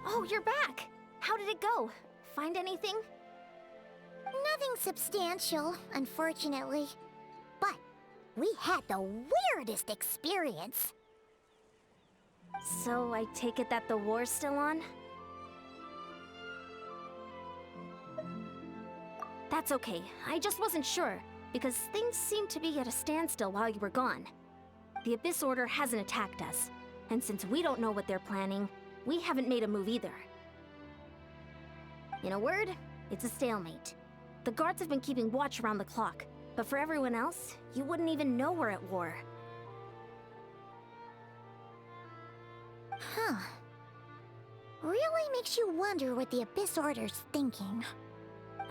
Oh, you're back! How did it go? Find anything? Nothing substantial, unfortunately. But we had the weirdest experience. So I take it that the war's still on? That's okay. I just wasn't sure, because things seemed to be at a standstill while you were gone. The Abyss Order hasn't attacked us, and since we don't know what they're planning, we haven't made a move either. In a word, it's a stalemate. The guards have been keeping watch around the clock, but for everyone else, you wouldn't even know we're at war. Huh. Really makes you wonder what the Abyss Order's thinking.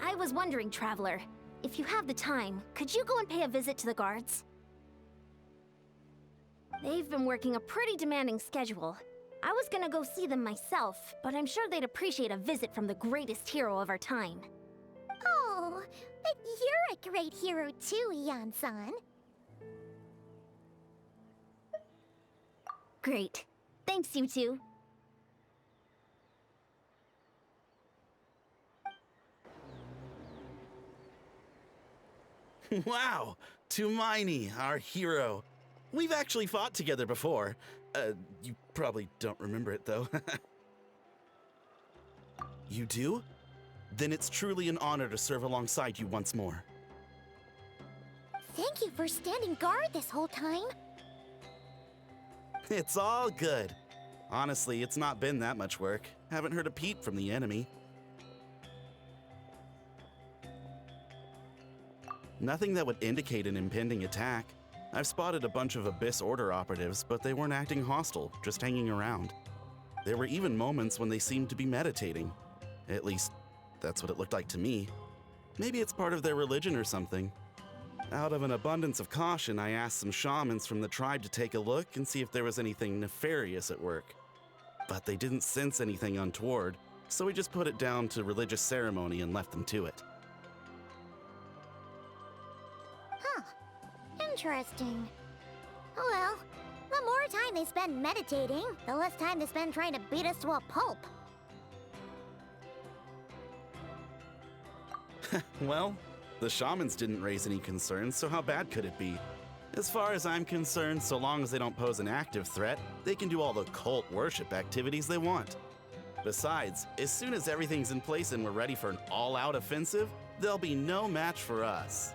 I was wondering, Traveler, if you have the time, could you go and pay a visit to the guards? They've been working a pretty demanding schedule. I was gonna go see them myself, but I'm sure they'd appreciate a visit from the greatest hero of our time. Oh, but you're a great hero too, Ian-san. Great. Thanks, you two. Wow! Tumaini, our hero. We've actually fought together before. You probably don't remember it, though. You do? Then it's truly an honor to serve alongside you once more. Thank you for standing guard this whole time. It's all good. Honestly, it's not been that much work. Haven't heard a peep from the enemy. Nothing that would indicate an impending attack. I've spotted a bunch of Abyss Order operatives, but they weren't acting hostile, just hanging around. There were even moments when they seemed to be meditating. At least, that's what it looked like to me. Maybe it's part of their religion or something. Out of an abundance of caution, I asked some shamans from the tribe to take a look and see if there was anything nefarious at work. But they didn't sense anything untoward, so we just put it down to religious ceremony and left them to it. Huh. Interesting. Oh well, the more time they spend meditating, the less time they spend trying to beat us to a pulp. Well, the shamans didn't raise any concerns, so how bad could it be? As far as I'm concerned, so long as they don't pose an active threat, they can do all the cult worship activities they want. Besides, as soon as everything's in place and we're ready for an all-out offensive, there'll be no match for us.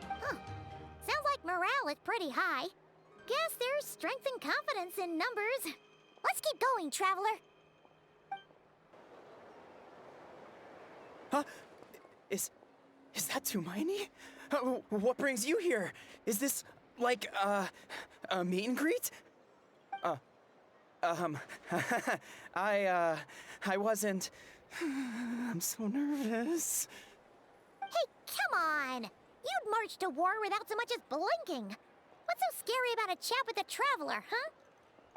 Huh. Sounds like morale is pretty high. Guess there's strength and confidence in numbers. Let's keep going, Traveler. Huh? Is that Tumaini? What brings you here? Is this, like, a meet and greet? I wasn't... I'm so nervous. Hey, come on! You'd march to war without so much as blinking. What's so scary about a chat with a Traveler, huh?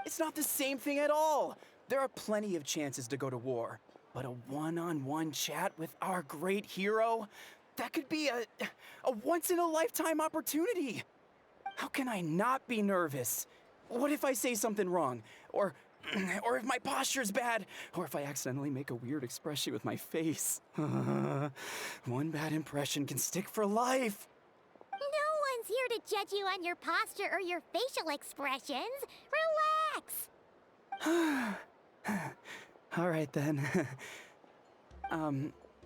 It's not the same thing at all. There are plenty of chances to go to war. But a one-on-one chat with our great hero? That could be a once-in-a-lifetime opportunity. How can I not be nervous? What if I say something wrong? Or if my posture's bad? Or if I accidentally make a weird expression with my face? One bad impression can stick for life. No one's here to judge you on your posture or your facial expressions. Relax! All right, then.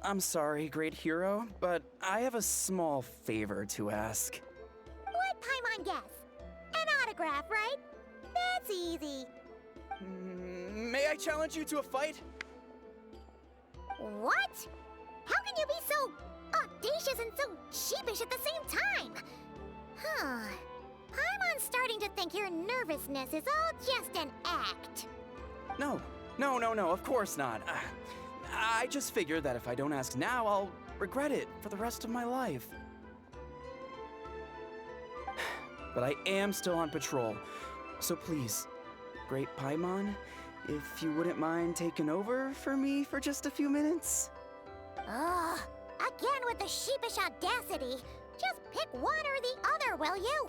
I'm sorry, great hero, but I have a small favor to ask. What Paimon guess? An autograph, right? That's easy. May I challenge you to a fight? What? How can you be so audacious and so sheepish at the same time? Huh. Paimon's starting to think your nervousness is all just an act. No, of course not. I just figured that if I don't ask now, I'll regret it for the rest of my life. But I am still on patrol, so please, Great Paimon, if you wouldn't mind taking over for me for just a few minutes? Ugh, again with the sheepish audacity. Just pick one or the other, will you?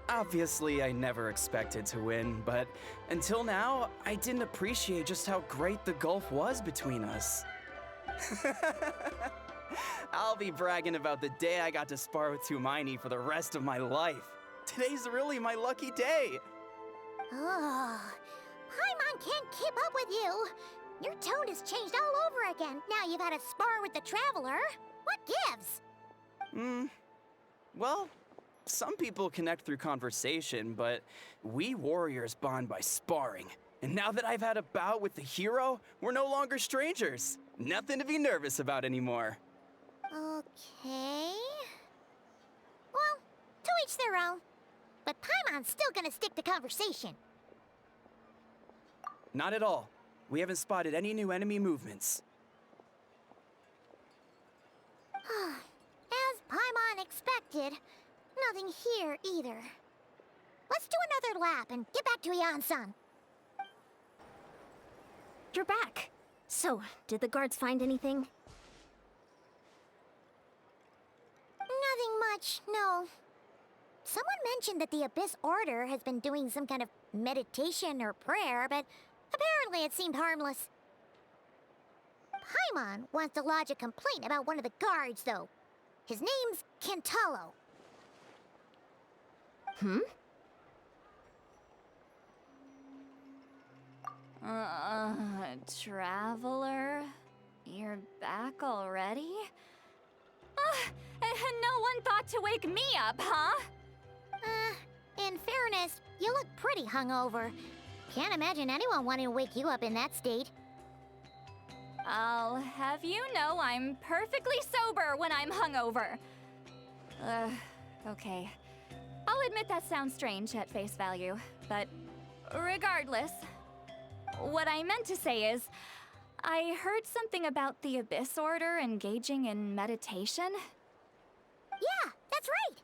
Obviously, I never expected to win, but until now, I didn't appreciate just how great the gulf was between us. I'll be bragging about the day I got to spar with Hermione for the rest of my life. Today's really my lucky day. Oh, Paimon can't keep up with you. Your tone has changed all over again. Now you've had a spar with the Traveler. What gives? Well, some people connect through conversation, but we warriors bond by sparring. And now that I've had a bout with the hero, we're no longer strangers. Nothing to be nervous about anymore. Okay. Well, to each their own. But Paimon's still gonna stick to conversation. Not at all. We haven't spotted any new enemy movements. As Paimon expected, nothing here either. Let's do another lap and get back to Yan-san. You're back. So, did the guards find anything? Nothing much, no. Someone mentioned that the Abyss Order has been doing some kind of meditation or prayer, but apparently it seemed harmless. Paimon wants to lodge a complaint about one of the guards, though. His name's Kentalo. Traveler? You're back already? And no one thought to wake me up, huh? In fairness, you look pretty hungover. Can't imagine anyone wanting to wake you up in that state. I'll have you know I'm perfectly sober when I'm hungover. Okay. I'll admit that sounds strange at face value, but regardless, what I meant to say is, I heard something about the Abyss Order engaging in meditation. Yeah, that's right.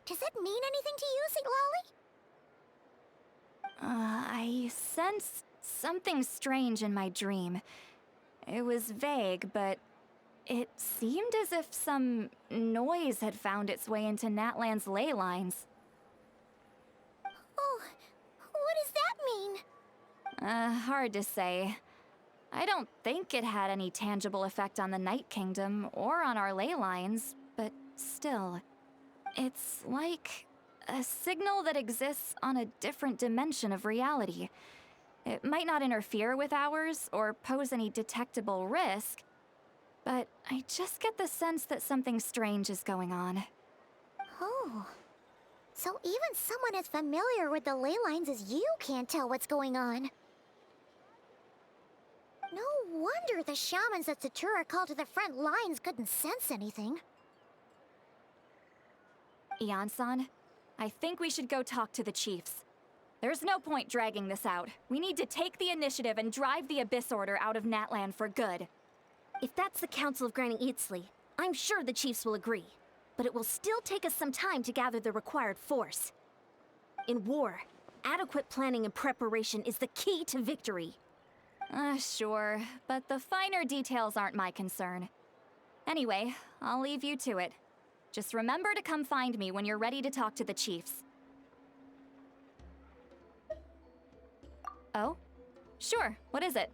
Does it mean anything to you, St. Lolly? I sensed something strange in my dream. It was vague, but it seemed as if some noise had found its way into Natlan's ley lines. Oh, what does that mean? Hard to say. I don't think it had any tangible effect on the Night Kingdom or on our ley lines, but still, it's like a signal that exists on a different dimension of reality. It might not interfere with ours or pose any detectable risk, but I just get the sense that something strange is going on. Oh. So even someone as familiar with the ley lines as you can't tell what's going on. No wonder the shamans that Satura called to the front lines couldn't sense anything. Yan-san, I think we should go talk to the chiefs. There's no point dragging this out. We need to take the initiative and drive the Abyss Order out of Natlan for good. If that's the Council of Granny Eatsley, I'm sure the chiefs will agree. But it will still take us some time to gather the required force. In war, adequate planning and preparation is the key to victory. Sure, but the finer details aren't my concern. Anyway, I'll leave you to it. Just remember to come find me when you're ready to talk to the chiefs. Oh? Sure, what is it?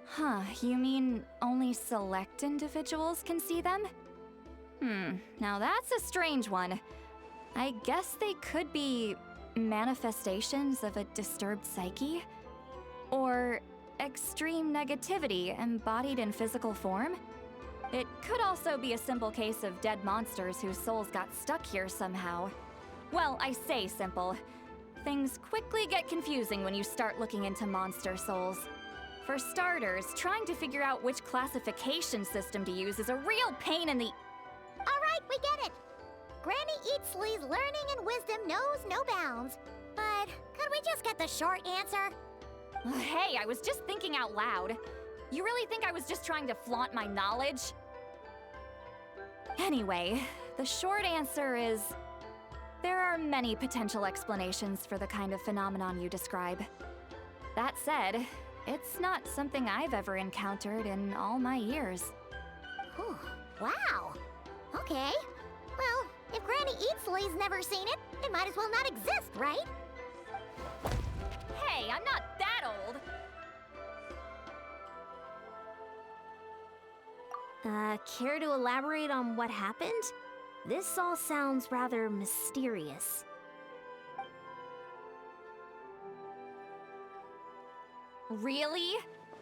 Huh, you mean only select individuals can see them? Now that's a strange one. I guess they could be manifestations of a disturbed psyche? Or extreme negativity embodied in physical form? It could also be a simple case of dead monsters whose souls got stuck here somehow. Well, I say simple. Things quickly get confusing when you start looking into monster souls. For starters, trying to figure out which classification system to use is a real pain in the... All right, we get it. Granny Eatsley's learning and wisdom knows no bounds. But could we just get the short answer? Hey, I was just thinking out loud. You really think I was just trying to flaunt my knowledge? Anyway, the short answer is... there are many potential explanations for the kind of phenomenon you describe. That said, it's not something I've ever encountered in all my years. Whew, wow. Okay, Eatsley's never seen it, it might as well not exist, right? Hey, I'm not that old. Care to elaborate on what happened? This all sounds rather mysterious. Really?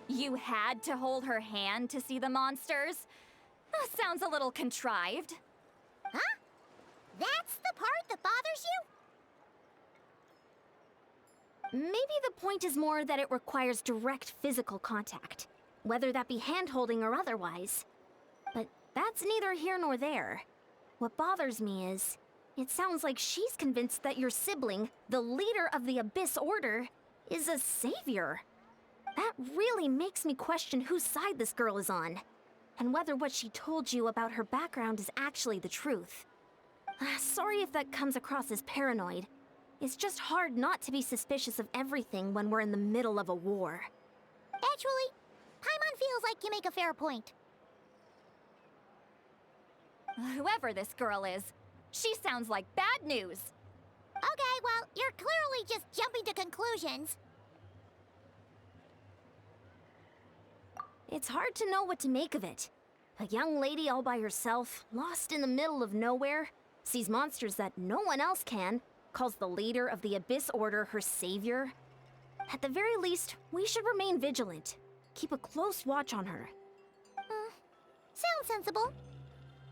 You had to hold her hand to see the monsters? Sounds a little contrived. Huh? That's the part that bothers you? Maybe the point is more that it requires direct physical contact, whether that be hand-holding or otherwise. But that's neither here nor there. What bothers me is, it sounds like she's convinced that your sibling, the leader of the Abyss Order, is a savior. That really makes me question whose side this girl is on, and whether what she told you about her background is actually the truth. Sorry if that comes across as paranoid. It's just hard not to be suspicious of everything when we're in the middle of a war. Actually, Paimon feels like you make a fair point. Whoever this girl is, she sounds like bad news. Okay, well, you're clearly just jumping to conclusions. It's hard to know what to make of it. A young lady all by herself, lost in the middle of nowhere, sees monsters that no one else can, calls the leader of the Abyss Order her savior. At the very least, we should remain vigilant. Keep a close watch on her. Sounds sensible.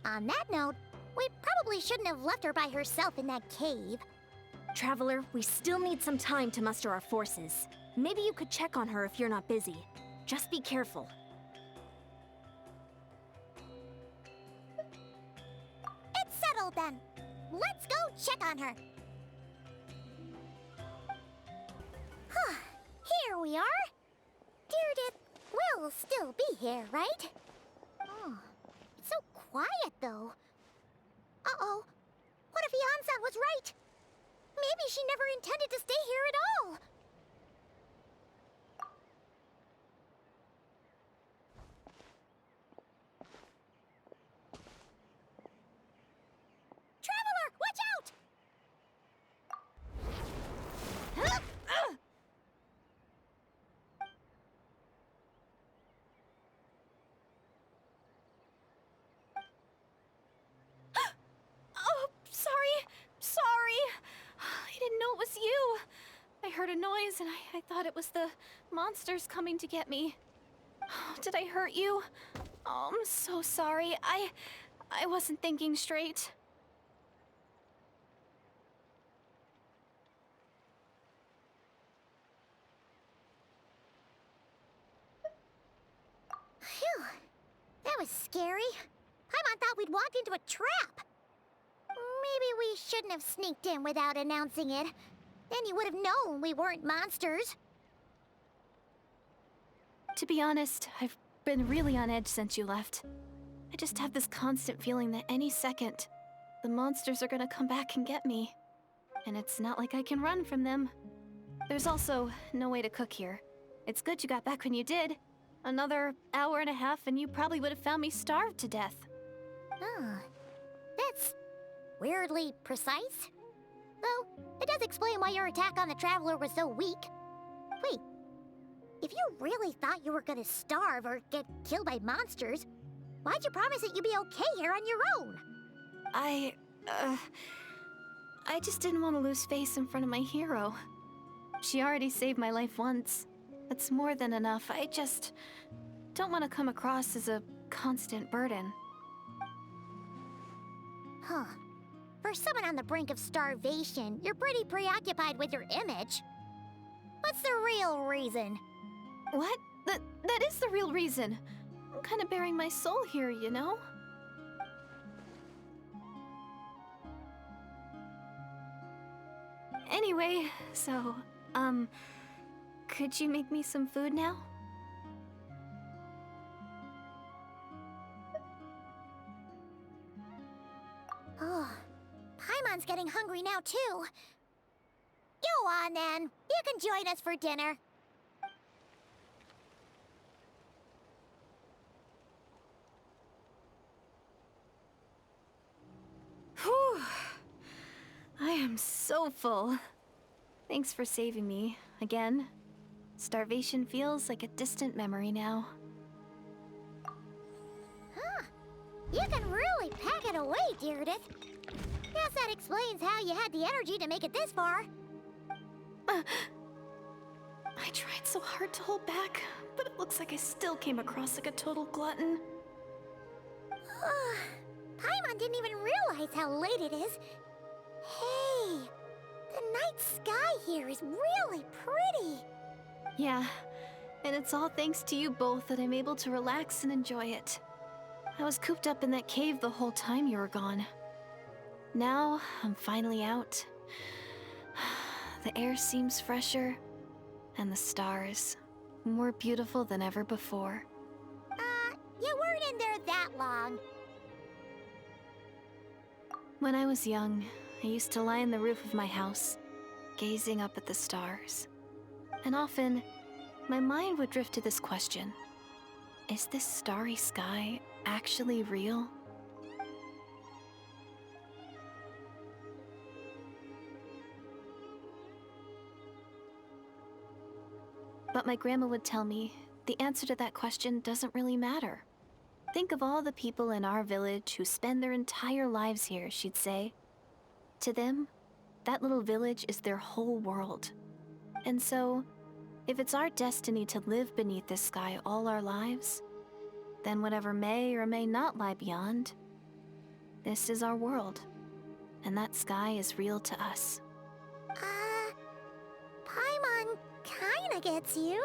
On that note, we probably shouldn't have left her by herself in that cave. Traveler, we still need some time to muster our forces. Maybe you could check on her if you're not busy. Just be careful. It's settled then. Let's go check on her. Here we are. Deirdre will still be here, right? Oh, it's so quiet though. Uh-oh. What if Yansan was right? Maybe she never intended to stay here at all. Traveler, watch out! Oh, sorry. I didn't know it was you. I heard a noise and I thought it was the monsters coming to get me. Did I hurt you? Oh, I'm so sorry. I wasn't thinking straight. Phew. That was scary. Paimon thought we'd walked into a trap. Maybe we shouldn't have sneaked in without announcing it. Then you would have known we weren't monsters. To be honest, I've been really on edge since you left. I just have this constant feeling that any second, the monsters are gonna come back and get me. And it's not like I can run from them. There's also no way to cook here. It's good you got back when you did. Another hour and a half and you probably would have found me starved to death. Oh, that's weirdly precise. Though, it does explain why your attack on the Traveler was so weak. Wait, if you really thought you were gonna starve or get killed by monsters, why'd you promise that you'd be okay here on your own? I just didn't want to lose face in front of my hero. She already saved my life once. That's more than enough. I just don't want to come across as a constant burden. Huh. For someone on the brink of starvation, you're pretty preoccupied with your image. What's the real reason? What? That is the real reason. I'm kind of bearing my soul here, you know? Anyway, so, could you make me some food now? Oh, Paimon's getting hungry now, too. Go on, then. You can join us for dinner. Whew. am so full. Thanks for saving me, again. Starvation feels like a distant memory now. Huh. You can really pack it away, Deirdith. Guess that explains how you had the energy to make it this far. I tried so hard to hold back, but it looks like I still came across like a total glutton. Paimon didn't even realize how late it is. Hey, the night sky here is really pretty. Yeah, and it's all thanks to you both that I'm able to relax and enjoy it. I was cooped up in that cave the whole time you were gone. Now, I'm finally out. The air seems fresher, and the stars more beautiful than ever before. You weren't in there that long. When I was young, I used to lie on the roof of my house, gazing up at the stars. And often, my mind would drift to this question. Is this starry sky actually real? But my grandma would tell me the answer to that question doesn't really matter. Think of all the people in our village who spend their entire lives here, she'd say. To them, that little village is their whole world. And so, if it's our destiny to live beneath this sky all our lives, then whatever may or may not lie beyond, this is our world. And that sky is real to us. Paimon kinda gets you,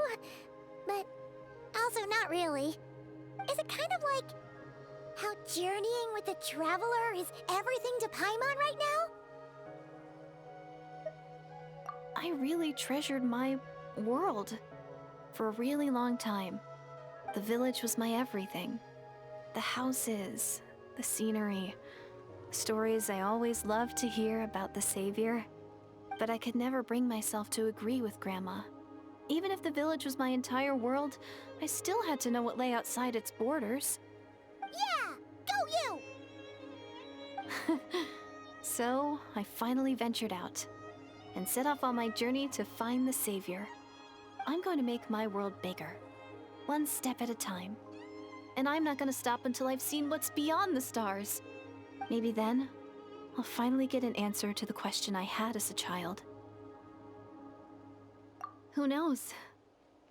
but also not really. Is it kind of like how journeying with the Traveler is everything to Paimon right now? I really treasured my world for a really long time. The village was my everything. The houses, the scenery, stories I always loved to hear about the Savior. But I could never bring myself to agree with Grandma. Even if the village was my entire world, I still had to know what lay outside its borders. Yeah! Go you! So, I finally ventured out and set off on my journey to find the Savior. I'm going to make my world bigger, one step at a time. And I'm not going to stop until I've seen what's beyond the stars. Maybe then, I'll finally get an answer to the question I had as a child. Who knows?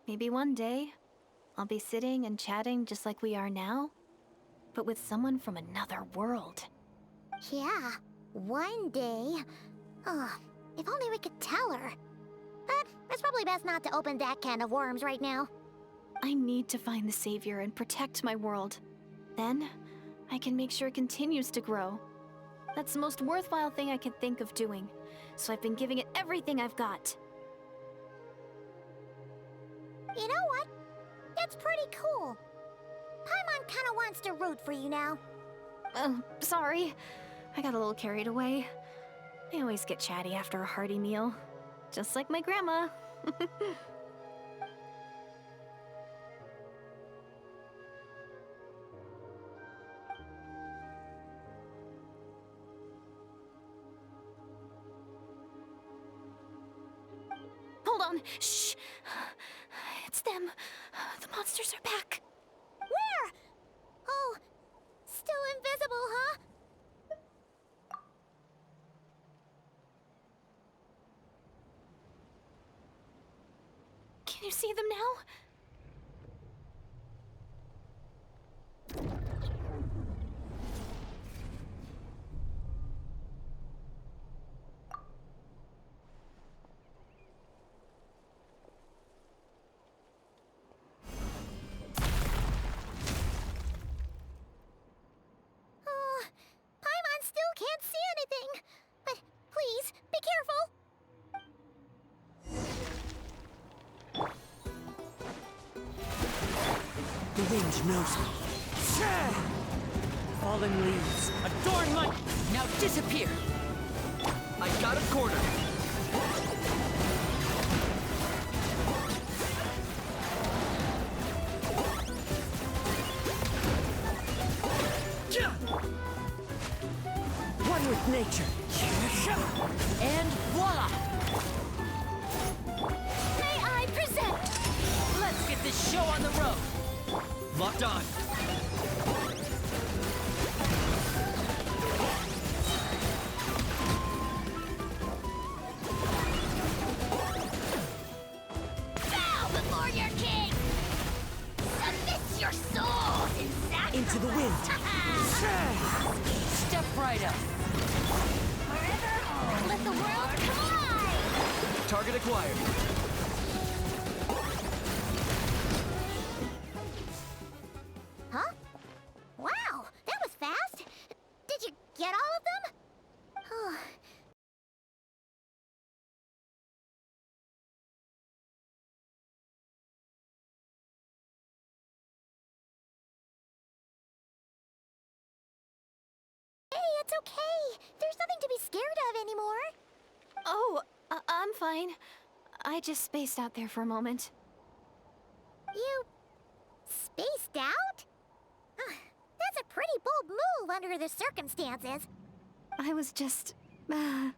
Maybe one day, I'll be sitting and chatting just like we are now, but with someone from another world. Yeah, one day. Oh, if only we could tell her. But it's probably best not to open that can of worms right now. I need to find the Savior and protect my world. Then, I can make sure it continues to grow. That's the most worthwhile thing I can think of doing, so I've been giving it everything I've got. You know what? That's pretty cool. Paimon kinda wants to root for you now. Sorry. I got a little carried away. I always get chatty after a hearty meal. Just like my grandma. Hold on. Shh. It's them. The monsters are back. Where? Oh, still invisible, huh? Can you see them now? Paimon still can't see anything. But please, be careful. The wind knows me. Fallen leaves, adorn my... Now disappear! I got a corner. One with nature. And voila! May I present? Let's get this show on the road. Locked on. Bow before your king! Submit your souls in sacrifice! Into the wind. Step right up. Forever hold! Let the world collide! Target acquired. Huh? Wow, that was fast! Did you get all of them? Hey, it's okay! There's nothing to be scared of anymore! Oh, I'm fine. I just spaced out there for a moment. You... spaced out? That's a pretty bold move under the circumstances. I was just... the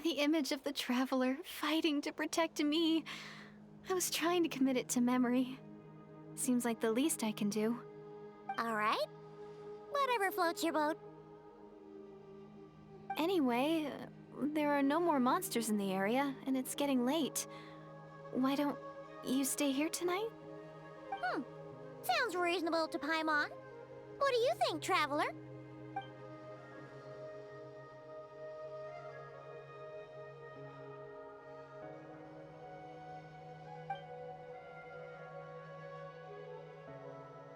image of the Traveler fighting to protect me. I was trying to commit it to memory. Seems like the least I can do. Alright. Whatever floats your boat. Anyway, there are no more monsters in the area, and it's getting late. Why don't you stay here tonight? Sounds reasonable to Paimon. What do you think, Traveler?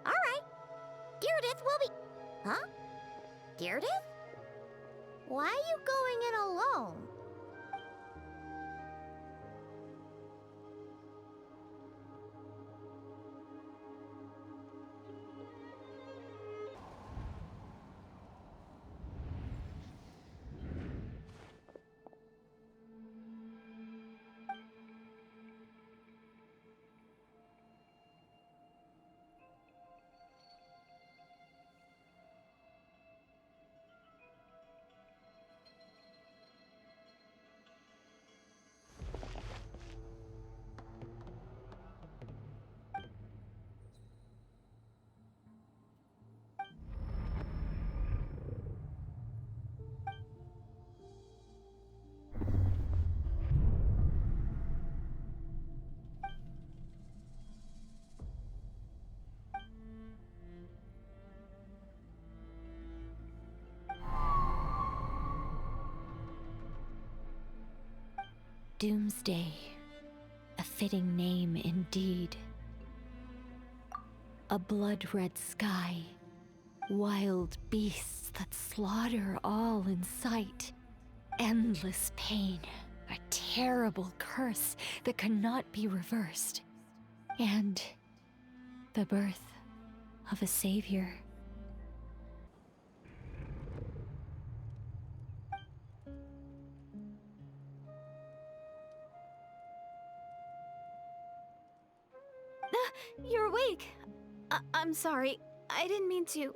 Alright. Deirdith will be... Huh? Deirdith? Why are you going in alone? Doomsday, a fitting name indeed. A blood-red sky, wild beasts that slaughter all in sight, endless pain, a terrible curse that cannot be reversed, and the birth of a savior. You're awake! I'm sorry. I didn't mean to,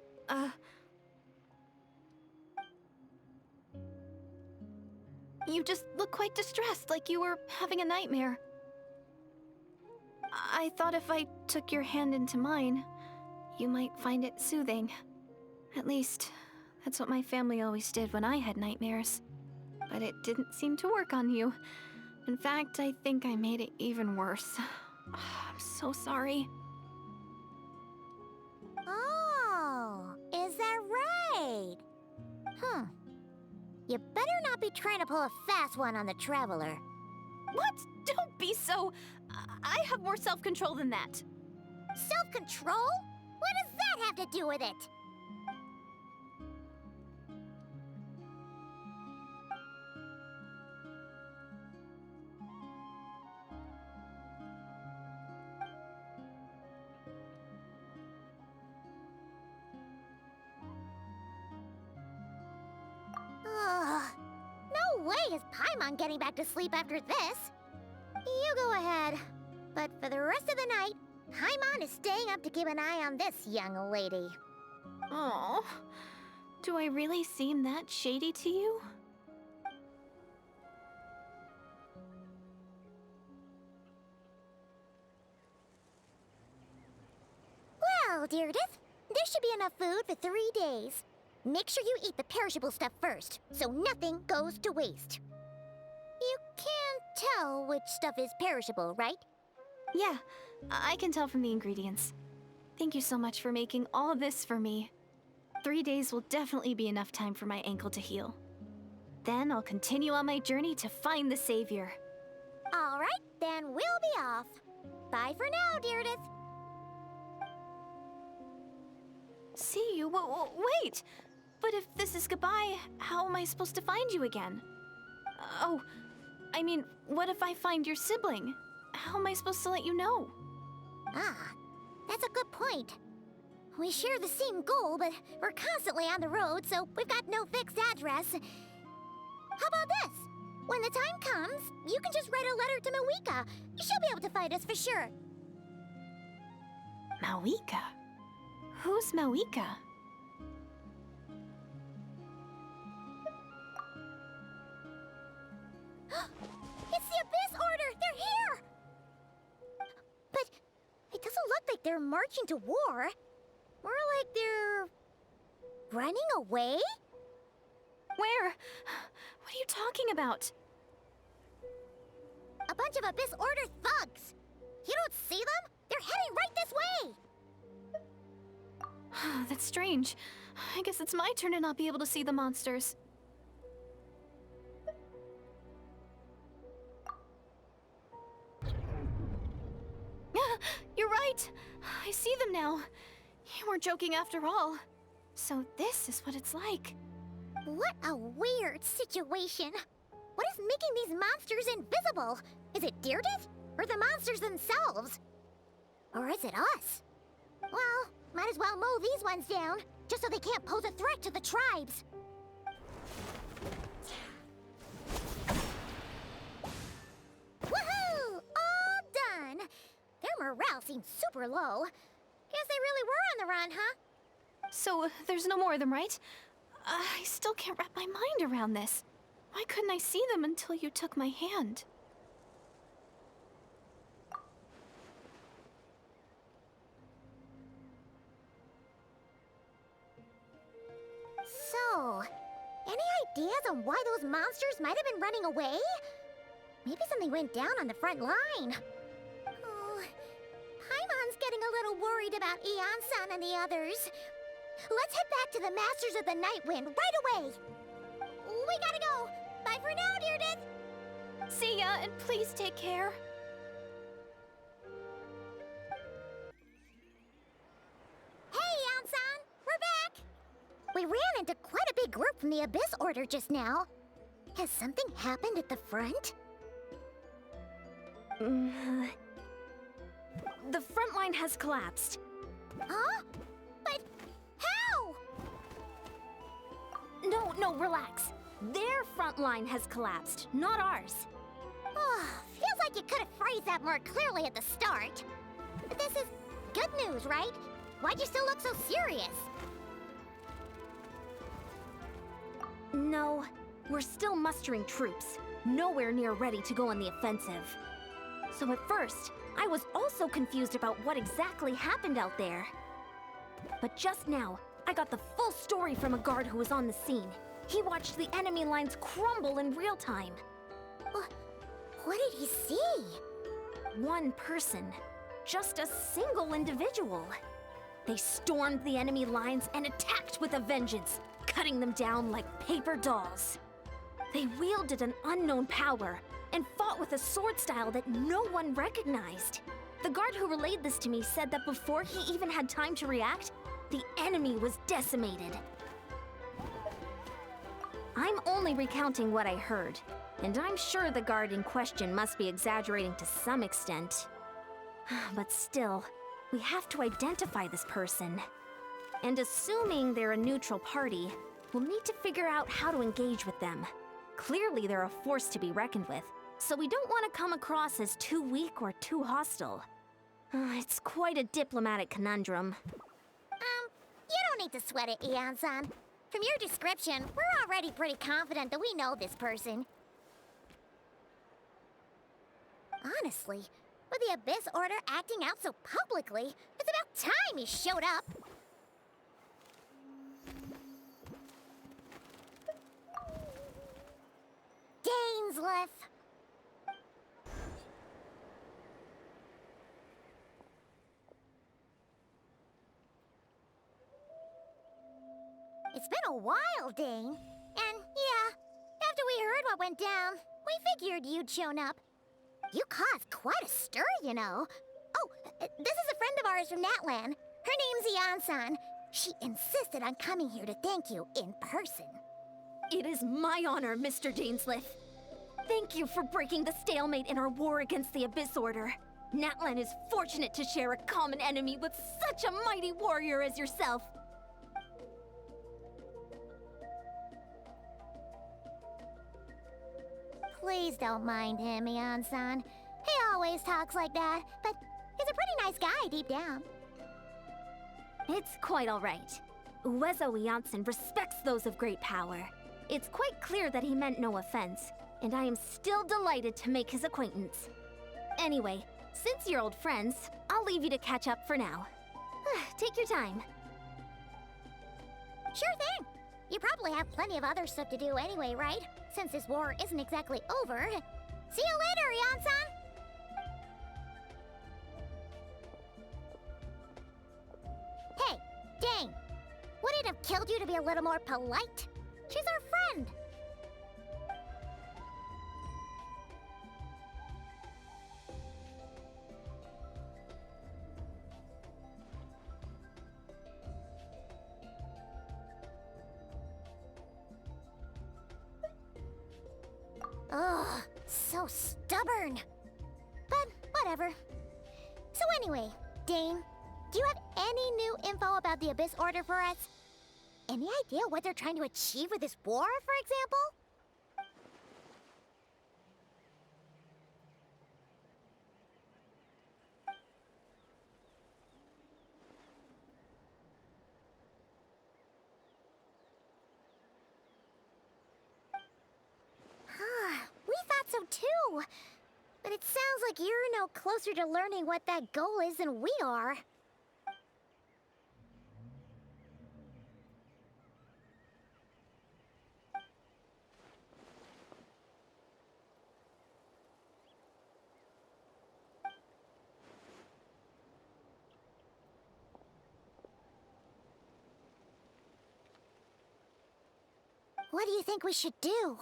You just look quite distressed, like you were having a nightmare. I thought if I took your hand into mine, you might find it soothing. At least, that's what my family always did when I had nightmares. But it didn't seem to work on you. In fact, I think I made it even worse. I'm so sorry. Oh, is that right? You better not be trying to pull a fast one on the Traveler. What? Don't be so... I have more self-control than that. Self-control? What does that have to do with it? No way is Paimon getting back to sleep after this. You go ahead. But for the rest of the night, Paimon is staying up to keep an eye on this young lady. Oh, Do I really seem that shady to you? Well, Deirdre, there should be enough food for 3 days. Make sure you eat the perishable stuff first, so nothing goes to waste. You can't tell which stuff is perishable, right? Yeah, I can tell from the ingredients. Thank you so much for making all this for me. 3 days will definitely be enough time for my ankle to heal. Then I'll continue on my journey to find the Savior. All right, then we'll be off. Bye for now, Deirdre. See you? Wait! But if this is goodbye, how am I supposed to find you again? Oh, I mean, what if I find your sibling? How am I supposed to let you know? Ah, that's a good point. We share the same goal, but we're constantly on the road, so we've got no fixed address. How about this? When the time comes, you can just write a letter to Mawika. She'll be able to find us for sure. Mawika? Who's Mawika? It's the Abyss Order! They're here! But it doesn't look like they're marching to war. More like they're running away? Where? What are you talking about? A bunch of Abyss Order thugs. You don't see them? They're heading right this way. That's strange. I guess it's my turn to not be able to see the monsters. You're right! I see them now. You weren't joking after all. So this is what it's like. What a weird situation. What is making these monsters invisible? Is it Deirdre? Or the monsters themselves? Or is it us? Well, might as well mow these ones down, just so they can't pose a threat to the tribes. Woohoo! All done! Their morale seems super low. Guess they really were on the run, huh? So there's no more of them, right? I still can't wrap my mind around this. Why couldn't I see them until you took my hand? So, any ideas on why those monsters might have been running away? Maybe something went down on the front line. Oh, Paimon's getting a little worried about Eon-san and the others. Let's head back to the Masters of the Night Wind right away. We gotta go. Bye for now, Deirdre. See ya, and please take care. Hey, Eon-san, we're back. We ran into quite a big group from the Abyss Order just now. Has something happened at the front? The front line has collapsed. Huh? But how? No, relax. Their front line has collapsed, not ours. Oh, feels like you could have phrased that more clearly at the start. But this is good news, right? Why'd you still look so serious? No, we're still mustering troops, nowhere near ready to go on the offensive. So at first, I was also confused about what exactly happened out there. But just now, I got the full story from a guard who was on the scene. He watched the enemy lines crumble in real time. What did he see? One person. Just a single individual. They stormed the enemy lines and attacked with a vengeance, cutting them down like paper dolls. They wielded an unknown power and fought with a sword style that no one recognized. The guard who relayed this to me said that before he even had time to react, the enemy was decimated. I'm only recounting what I heard, and I'm sure the guard in question must be exaggerating to some extent. But still, we have to identify this person. And assuming they're a neutral party, we'll need to figure out how to engage with them. Clearly they're a force to be reckoned with, so we don't want to come across as too weak or too hostile. It's quite a diplomatic conundrum. You don't need to sweat it, Eon-san. From your description, we're already pretty confident that we know this person. Honestly, with the Abyss Order acting out so publicly, it's about time he showed up. Dainsleif. It's been a while, Dane. And yeah, after we heard what went down, we figured you'd shown up. You caused quite a stir, you know. Oh, this is a friend of ours from Natlan. Her name's Ian-san. She insisted on coming here to thank you in person. It is my honor, Mr. Dainsleif. Thank you for breaking the stalemate in our war against the Abyss Order. Natlan is fortunate to share a common enemy with such a mighty warrior as yourself. Please don't mind him, Ian-san. He always talks like that, but he's a pretty nice guy deep down. It's quite all right. Uezo Janssen respects those of great power. It's quite clear that he meant no offense, and I am still delighted to make his acquaintance. Anyway, since you're old friends, I'll leave you to catch up for now. Take your time. Sure thing. You probably have plenty of other stuff to do anyway, right? Since this war isn't exactly over. See you later, Ian-san! Hey, Dane! Would it have killed you to be a little more polite? She's our friend! Ugh, so stubborn. But whatever. So anyway, Dane, do you have any new info about the Abyss Order for us? Any idea what they're trying to achieve with this war, for example? We thought so too. But it sounds like you're no closer to learning what that goal is than we are. What do you think we should do?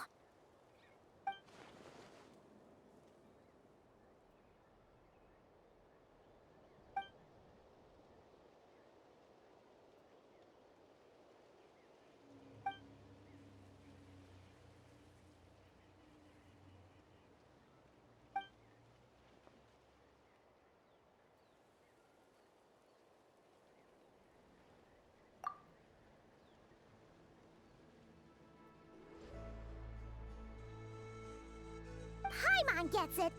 Paimon gets it.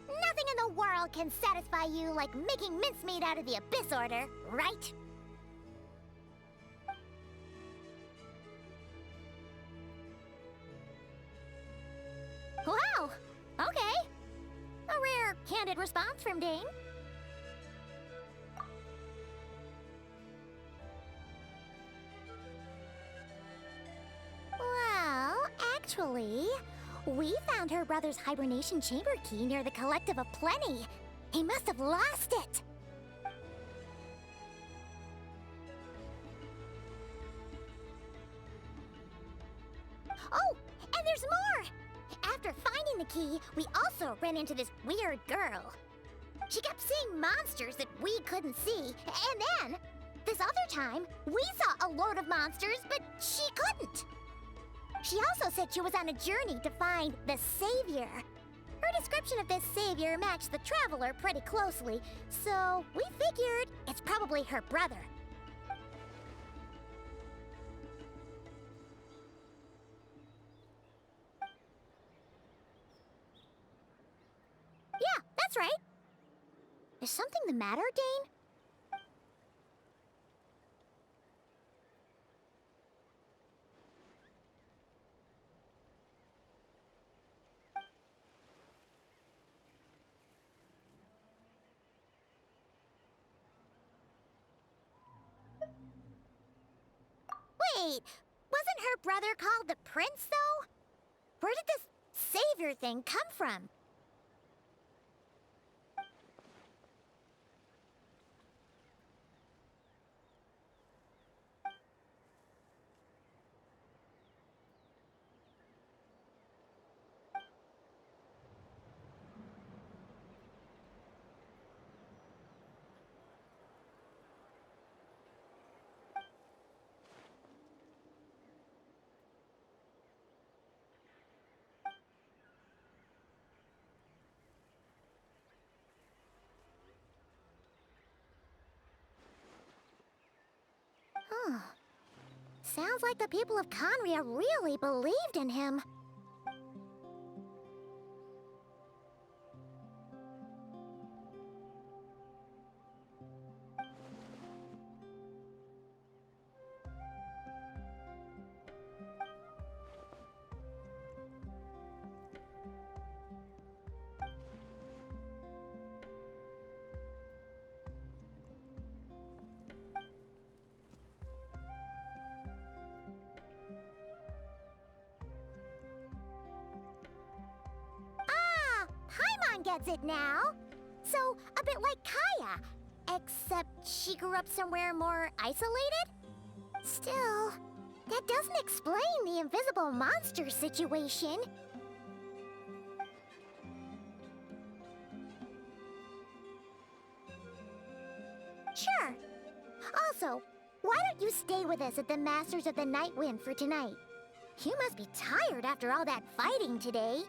Nothing in the world can satisfy you like making mincemeat out of the Abyss Order, right? Wow, okay. A rare, candid response from Dane. Well, actually, we found her brother's hibernation chamber key near the Collective of Plenty. He must have lost it. Oh, and there's more! After finding the key, we also ran into this weird girl. She kept seeing monsters that we couldn't see, and then, this other time, we saw a load of monsters, but she couldn't. She also said she was on a journey to find the Savior. Her description of this Savior matched the Traveler pretty closely, so we figured it's probably her brother. Yeah, that's right. Is something the matter, Dane? Wait, wasn't her brother called the Prince, though? Where did this savior thing come from? Huh. Sounds like the people of Conria really believed in him. Paimon gets it now. So, a bit like Kaya, except she grew up somewhere more isolated? Still, that doesn't explain the invisible monster situation. Sure. Also, why don't you stay with us at the Masters of the Night Wind for tonight? You must be tired after all that fighting today.